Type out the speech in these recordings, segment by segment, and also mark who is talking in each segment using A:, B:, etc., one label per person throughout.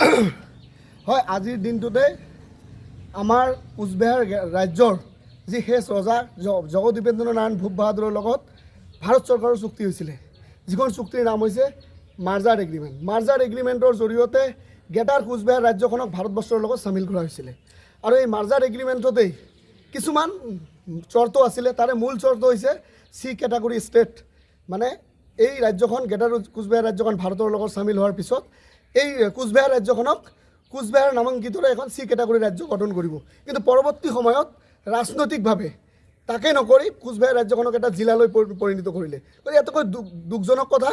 A: হয়, আজিৰ দিনটোতে আমাৰ কোচবিহাৰ ৰাজ্যৰ যি শেষ ৰজা জগদীপেন্দ্ৰ নাৰায়ণ ভূপ বাহাদুৰৰ লগত ভাৰত চৰকাৰৰ চুক্তি হৈছিলে, যিখন চুক্তিৰ নাম হৈছে মাৰ্জাৰ এগ্ৰিমেণ্ট। মাৰ্জাৰ এগ্ৰিমেণ্টৰ জৰিয়তে গ্ৰেটাৰ কোচবিহাৰ ৰাজ্যখনক ভাৰতবৰ্ষৰ লগত চামিল কৰা হৈছিলে। আৰু এই মাৰ্জাৰ এগ্ৰিমেণ্টতেই কিছুমান চৰ্ত আছিলে। তাৰে মূল চৰ্ত হৈছে চি কেটাগৰী ষ্টেট, মানে এই ৰাজ্যখন গ্ৰেটাৰ কোচবিহাৰ ৰাজ্যখন ভাৰতৰ লগত চামিল হোৱাৰ পিছত এই কোচবিহাৰ ৰাজ্যখনক কোচবিহাৰ নামাংকিতৰে এখন চি কেটাগৰী ৰাজ্য গঠন কৰিব। কিন্তু পৰৱৰ্তী সময়ত ৰাজনৈতিকভাৱে তাকে নকৰি কোচবিহাৰ ৰাজ্যখনক এটা জিলালৈ পৰিণত কৰিলে। গতিকে এটাকৈ দুখজনক কথা,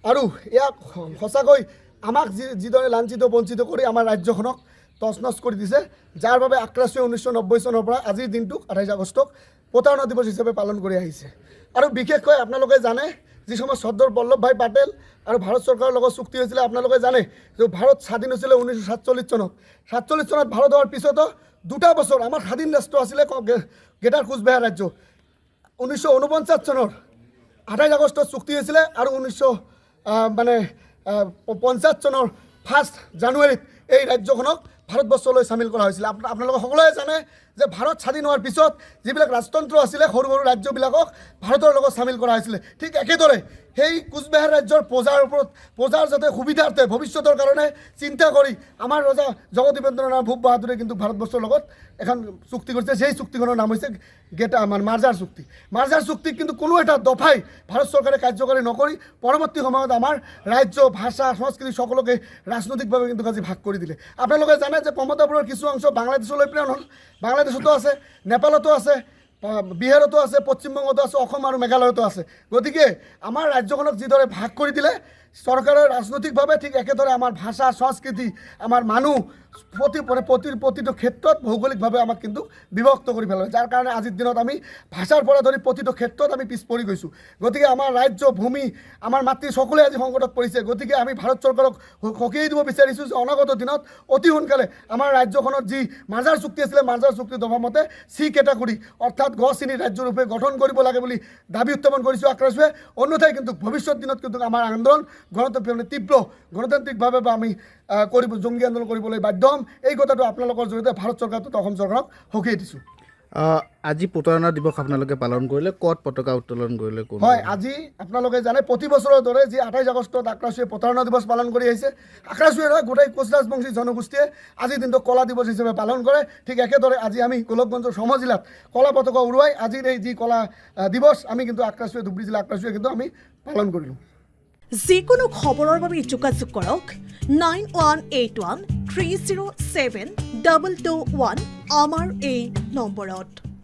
A: আৰু ইয়াক সঁচাকৈ আমাক যিদৰে লাঞ্ছিত বঞ্চিত কৰি আমাৰ ৰাজ্যখনক তছনছ কৰি দিছে, যাৰ বাবে আক্ৰাসুৱে 1990 চনৰ পৰা আজিৰ দিনটোক 28 আগষ্টক প্ৰতাৰণা দিৱস হিচাপে পালন কৰি আহিছে। আৰু বিশেষকৈ আপোনালোকে জানে, যি সময় চৰ্দাৰ বল্লভভাই পেটেল আৰু ভাৰত চৰকাৰৰ লগত চুক্তি হৈছিলে, আপোনালোকে জানে যে ভাৰত স্বাধীন হৈছিলে 1947 চনত। 47 চনত ভাৰত হোৱাৰ পিছতো 2টা বছৰ আমাৰ স্বাধীন ৰাষ্ট্ৰ আছিলে গ্ৰেটাৰ কোচবিহাৰ ৰাজ্য। 1949 চনৰ 28 আগষ্টত চুক্তি হৈছিলে, আৰু 1950 চনৰ 1 জানুৱাৰীত এই ৰাজ্যখনক ভাৰতবৰ্ষলৈ চামিল কৰা হৈছিলে। আপোনালোকে সকলোৱে জানে যে ভাৰত স্বাধীন হোৱাৰ পিছত যিবিলাক ৰাজতন্ত্ৰ আছিলে, সৰু সৰু ৰাজ্যবিলাকক ভাৰতৰ লগত চামিল কৰা হৈছিলে। ঠিক একেদৰে সেই কোচবিহাৰ ৰাজ্যৰ প্ৰজাৰ যাতে সুবিধাৰ্থে ভৱিষ্যতৰ কাৰণে চিন্তা কৰি আমাৰ ৰজা জগদীপেন্দ্ৰ নাৰায়ণ ভূপ বাহাদুৰে কিন্তু ভাৰতবৰ্ষৰ লগত এখন চুক্তি কৰিছে। সেই চুক্তিখনৰ নাম হৈছে মাৰ্জাৰ চুক্তি। মাৰ্জাৰ চুক্তিক কিন্তু কোনো এটা দফাই ভাৰত চৰকাৰে কাৰ্যকৰী নকৰি পৰৱৰ্তী সময়ত আমাৰ ৰাজ্য, ভাষা, সংস্কৃতি সকলোকে ৰাজনৈতিকভাৱে কিন্তু আজি ভাগ কৰি দিলে। আপোনালোকে জানে যে কমতাপুৰৰ কিছু অংশ বাংলাদেশলৈ প্ৰেৰণ হ'ল। বাংলাদেশতো আছে, নেপালতো আছে, বিহাৰতো আছে, পশ্চিমবংগতো আছে, অসম আৰু মেঘালয়তো আছে। গতিকে আমাৰ ৰাজ্যখনক যিদৰে ভাগ কৰি দিলে চৰকাৰে ৰাজনৈতিকভাৱে, ঠিক একেদৰে আমাৰ ভাষা, সংস্কৃতি, আমাৰ মানুহ প্ৰতিটো ক্ষেত্ৰত ভৌগোলিকভাৱে আমাক কিন্তু বিভক্ত কৰি পেলালে, যাৰ কাৰণে আজিৰ দিনত আমি ভাষাৰ পৰা ধৰি প্ৰতিটো ক্ষেত্ৰত আমি পিছ পৰি গৈছোঁ। গতিকে আমাৰ ৰাজ্য, ভূমি, আমাৰ মাতৃ সকলোৱে আজি সংকটত পৰিছে। গতিকে আমি ভাৰত চৰকাৰক সকীয়াই দিব বিচাৰিছোঁ যে অনাগত দিনত অতি সোনকালে আমাৰ ৰাজ্যখনত যি মাৰ্জাৰ চুক্তি আছিলে, মাৰ্জাৰ চুক্তিৰ দফামতে চি কেটাগৰী অৰ্থাৎ গ শ্ৰেণীৰ ৰাজ্যৰূপে গঠন কৰিব লাগে বুলি দাবী উত্থাপন কৰিছোঁ আক্ৰাসুৱে। অন্যথাই কিন্তু ভৱিষ্যত দিনত কিন্তু আমাৰ আন্দোলন তীব্ৰ গণতান্ত্ৰিকভাৱে আমি জংগী আন্দোলন কৰিবলৈ বাধ্য হ'ম। এই কথাটো আপোনালোকৰ জৰিয়তে ভাৰত চৰকাৰ তথা অসম চৰকাৰক সকীয়াই দিছোঁ।
B: আজি প্ৰতাৰণা দিৱস আপোনালোকে পালন কৰিলে, ক'ত পতাকা উত্তোলন কৰিলে?
A: হয়, আজি আপোনালোকে জানে প্ৰতি বছৰৰ দৰে যি 28 আগষ্টত আক্ৰাসুৱে প্ৰতাৰণা দিৱস পালন কৰি আহিছে। আক্ৰাসুৱে নহয়, গোটেই কোচ ৰাজবংশী জনগোষ্ঠীয়ে আজিৰ দিনটো কলা দিৱস হিচাপে পালন কৰে। ঠিক একেদৰে আজি আমি গোলকগঞ্জৰ সম জিলাত কলা পতাকা উৰুৱাই আজিৰ এই যি কলা দিৱস আমি কিন্তু আক্ৰাসুৱে, ধুবুৰী জিলা আক্ৰাসুৱে কিন্তু আমি পালন কৰিলোঁ।
C: যিকোনো খবৰৰ বাবে যোগাযোগ কৰক 9181 307 221 আমাৰ এই নম্বৰত।